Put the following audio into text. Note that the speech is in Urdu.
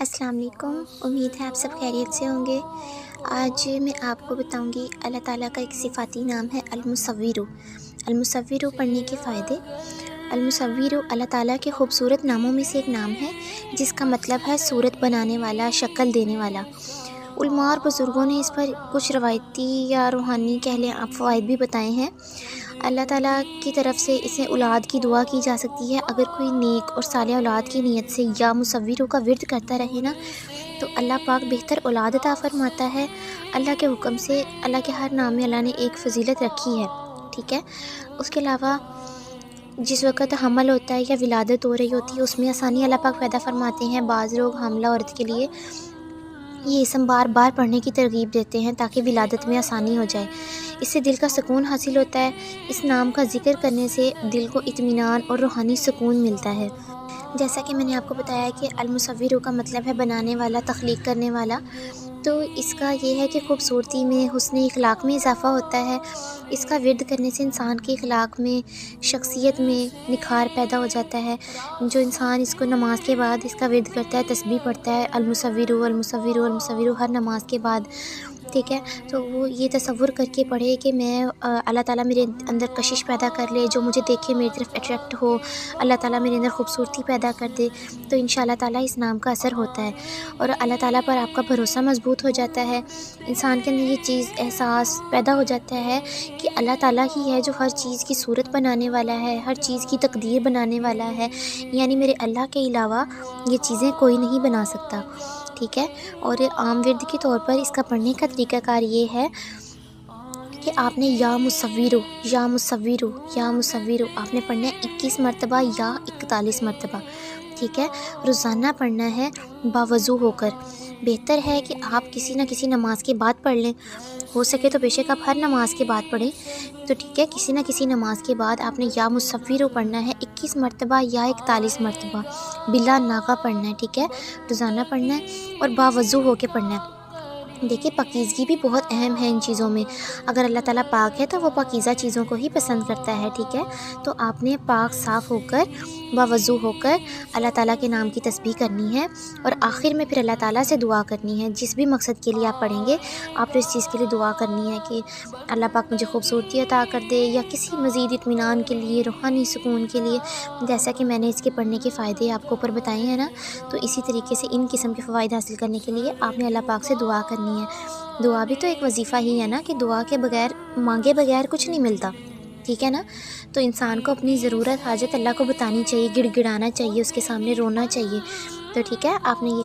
السلام علیکم، امید ہے آپ سب خیریت سے ہوں گے۔ آج میں آپ کو بتاؤں گی اللہ تعالیٰ کا ایک صفاتی نام ہے المصور۔ المصور پڑھنے کے فائدے۔ المصور اللہ تعالیٰ کے خوبصورت ناموں میں سے ایک نام ہے جس کا مطلب ہے صورت بنانے والا، شکل دینے والا۔ علماء اور بزرگوں نے اس پر کچھ روایتی یا روحانی فوائد بھی بتائے ہیں۔ اللہ تعالیٰ کی طرف سے اسے اولاد کی دعا کی جا سکتی ہے۔ اگر کوئی نیک اور صالح اولاد کی نیت سے یا مصوروں کا ورد کرتا رہے نا تو اللہ پاک بہتر اولاد عطا فرماتا ہے۔ اللہ کے حکم سے اللہ کے ہر نام میں اللہ نے ایک فضیلت رکھی ہے، ٹھیک ہے۔ اس کے علاوہ جس وقت حمل ہوتا ہے یا ولادت ہو رہی ہوتی ہے اس میں آسانی اللہ پاک پیدا فرماتے ہیں۔ بعض لوگ حاملہ عورت کے لیے یہ اسم بار بار پڑھنے کی ترغیب دیتے ہیں تاکہ ولادت میں آسانی ہو جائے۔ اس سے دل کا سکون حاصل ہوتا ہے۔ اس نام کا ذکر کرنے سے دل کو اطمینان اور روحانی سکون ملتا ہے۔ جیسا کہ میں نے آپ کو بتایا کہ المصور کا مطلب ہے بنانے والا، تخلیق کرنے والا، تو اس کا یہ ہے کہ خوبصورتی میں، حسن اخلاق میں اضافہ ہوتا ہے۔ اس کا ورد کرنے سے انسان کے اخلاق میں، شخصیت میں نکھار پیدا ہو جاتا ہے۔ جو انسان اس کو نماز کے بعد اس کا ورد کرتا ہے، تسبیح پڑھتا ہے المصور المصور المصور ہر نماز کے بعد، ٹھیک ہے، تو وہ یہ تصور کر کے پڑھے کہ میں اللہ تعالیٰ میرے اندر کشش پیدا کر لے، جو مجھے دیکھے میری طرف اٹریکٹ ہو، اللہ تعالیٰ میرے اندر خوبصورتی پیدا کر دے، تو انشاءاللہ تعالیٰ اس نام کا اثر ہوتا ہے اور اللہ تعالیٰ پر آپ کا بھروسہ مضبوط ہو جاتا ہے۔ انسان کے اندر یہ چیز احساس پیدا ہو جاتا ہے کہ اللہ تعالیٰ ہی ہے جو ہر چیز کی صورت بنانے والا ہے، ہر چیز کی تقدیر بنانے والا ہے، یعنی میرے اللہ کے علاوہ یہ چیزیں کوئی نہیں بنا سکتا، ٹھیک ہے۔ اور عام ورد کے طور پر اس کا پڑھنے کا طریقہ کار یہ ہے کہ آپ نے یا مصور یا مصور یا مصور آپ نے پڑھنا ہے 21 مرتبہ یا 41 مرتبہ، ٹھیک ہے۔ روزانہ پڑھنا ہے باوضو ہو کر۔ بہتر ہے کہ آپ کسی نہ کسی نماز کے بعد پڑھ لیں، ہو سکے تو بے شک آپ ہر نماز کے بعد پڑھیں، تو ٹھیک ہے، کسی نہ کسی نماز کے بعد آپ نے یا مصور پڑھنا ہے 21 مرتبہ یا 41 مرتبہ، بلا ناغہ پڑھنا ہے، ٹھیک ہے، روزانہ پڑھنا ہے اور باوضو ہو کے پڑھنا ہے۔ دیکھیں پاکیزگی بھی بہت اہم ہے ان چیزوں میں۔ اگر اللہ تعالیٰ پاک ہے تو وہ پاکیزہ چیزوں کو ہی پسند کرتا ہے، ٹھیک ہے، تو آپ نے پاک صاف ہو کر، باوضو ہو کر اللہ تعالیٰ کے نام کی تسبیح کرنی ہے اور آخر میں پھر اللہ تعالیٰ سے دعا کرنی ہے۔ جس بھی مقصد کے لیے آپ پڑھیں گے آپ نے اس چیز کے لیے دعا کرنی ہے کہ اللہ پاک مجھے خوبصورتی عطا کر دے، یا کسی مزید اطمینان کے لیے، روحانی سکون کے لیے، جیسا کہ میں نے اس کے پڑھنے کے فائدے آپ کو اوپر بتائے ہیں نا، تو اسی طریقے سے ان قسم کے فوائد حاصل کرنے کے لیے آپ نے اللہ پاک سے دعا کرنی ہے۔ دعا بھی تو ایک وظیفہ ہی ہے نا، کہ دعا کے بغیر، مانگے بغیر کچھ نہیں ملتا، ٹھیک ہے نا۔ تو انسان کو اپنی ضرورت حاجت اللہ کو بتانی چاہیے، گڑ گڑانا چاہیے، اس کے سامنے رونا چاہیے، تو ٹھیک ہے، آپ نے یہ